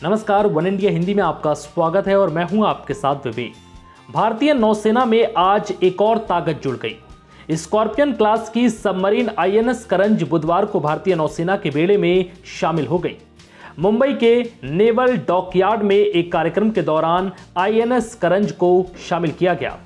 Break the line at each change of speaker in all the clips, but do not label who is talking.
नमस्कार, one India Hindi में आपका स्वागत है और मैं हूं आपके साथ विवेक। भारतीय नौसेना में आज एक और ताकत जुड़ गई। स्कॉर्पियन क्लास की सबमरीन आईएनएस करंज बुधवार को भारतीय नौसेना के बेड़े में शामिल हो गई। मुंबई के नेवल डॉकयार्ड में एक कार्यक्रम के दौरान आईएनएस करंज को शामिल किया गया।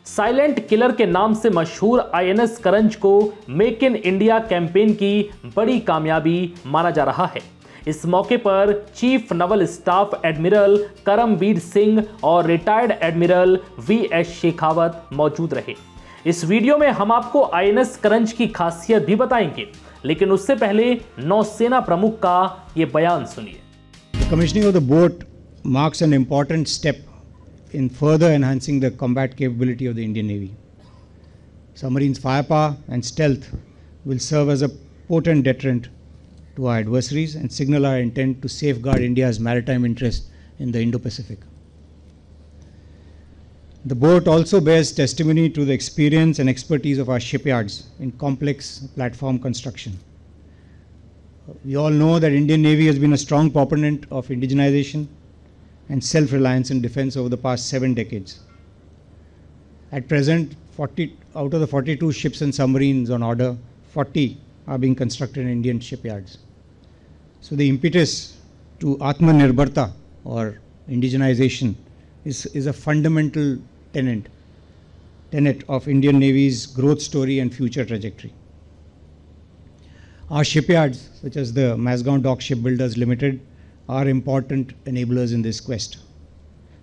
साइलेंट किलर के नाम से मशहूर आईएनएस करंज को मेक इन इंडिया कैंपेन की बड़ी कामयाबी माना जा रहा है। इस मौके पर chief Naval staff admiral Karambir Singh और रिटायर्ड एडमिरल वीएस शेखावत मौजूद रहे। इस वीडियो में हम आपको आईएनएस करंज की खासियत भी बताएंगे, लेकिन उससे पहले नौसेना प्रमुख का ये बयान सुनिए।
The commissioning of the boat marks an important step in further enhancing the combat capability of the Indian Navy. Submarines' firepower and stealth will serve as a potent deterrent to our adversaries and signal our intent to safeguard India's maritime interest in the Indo-Pacific. The boat also bears testimony to the experience and expertise of our shipyards in complex platform construction. We all know that Indian Navy has been a strong proponent of indigenization and self-reliance in defense over the past 7 decades. At present, 40 out of the 42 ships and submarines on order, 40 are being constructed in Indian shipyards. So the impetus to Atmanirbharta or indigenization is a fundamental tenet of Indian Navy's growth story and future trajectory. Our shipyards, such as the Mazagon Dock Shipbuilders Limited, are important enablers in this quest.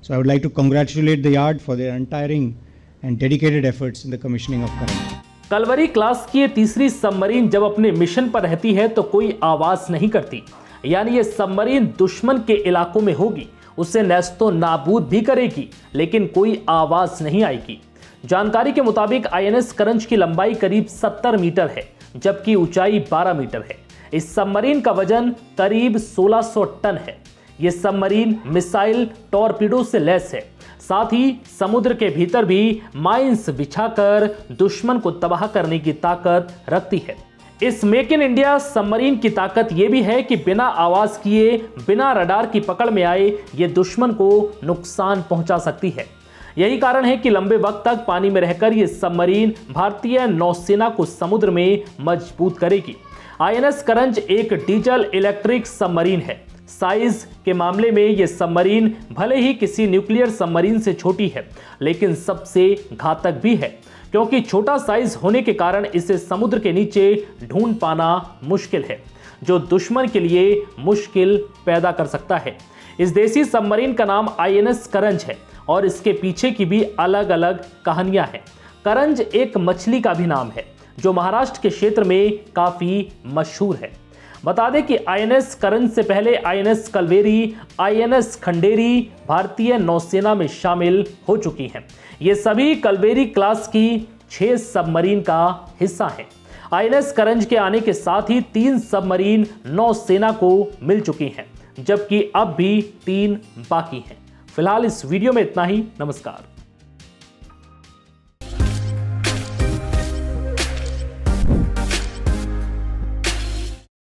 So I would like to congratulate the yard for their untiring and dedicated efforts in the commissioning of Karanj.
Kalvari class की ये तीसरी submarine जब अपने mission पर रहती है तो कोई आवाज नहीं करती, यानी ये सबमरीन दुश्मन के इलाकों में होगी, उसे नेस्तो नाबूद भी करेगी, लेकिन कोई आवाज नहीं आएगी। जानकारी के मुताबिक आईएनएस करंज की लंबाई करीब 70 मीटर है, जबकि ऊंचाई 12 मीटर है। इस सबमरीन का वजन करीब 1600 टन है। ये सबमरीन मिसाइल टॉर्पीडो से लैस है, साथ ही समुद्र के भीतर भी माइंस बिछाकर दुश्मन को तबाह करने की ताकत रखती है। इस मेक इन इंडिया सबमरीन की ताकत यह भी है कि बिना आवाज किए, बिना रडार की पकड़ में आए ये दुश्मन को नुकसान पहुंचा सकती है। यही कारण है कि लंबे वक्त तक पानी में रहकर ये सबमरीन भारतीय नौसेना को समुद्र में मजबूत करेगी। आईएनएस करंज एक डीजल इलेक्ट्रिक सबमरीन है। साइज के मामले में यह सबमरीन भले ही किसी न्यूक्लियर सबमरीन से छोटी है, लेकिन सबसे घातक भी है, क्योंकि छोटा साइज होने के कारण इसे समुद्र के नीचे ढूंढ पाना मुश्किल है, जो दुश्मन के लिए मुश्किल पैदा कर सकता है। इस देसी सबमरीन का नाम आईएनएस करंज है और इसके पीछे की भी अलग अलग कहानियां हैं। करंज एक मछली का भी नाम है, जो महाराष्ट्र के क्षेत्र में काफी मशहूर है। बता दें कि आईएनएस करंज से पहले आईएनएस कलवेरी, आईएनएस खंडेरी भारतीय नौसेना में शामिल हो चुकी हैं। ये सभी कलवेरी क्लास की 6 सबमरीन का हिस्सा हैं। आईएनएस करंज के आने के साथ ही 3 सबमरीन नौसेना को मिल चुकी हैं, जबकि अब भी 3 बाकी हैं। फिलहाल इस वीडियो में इतना ही। नमस्कार।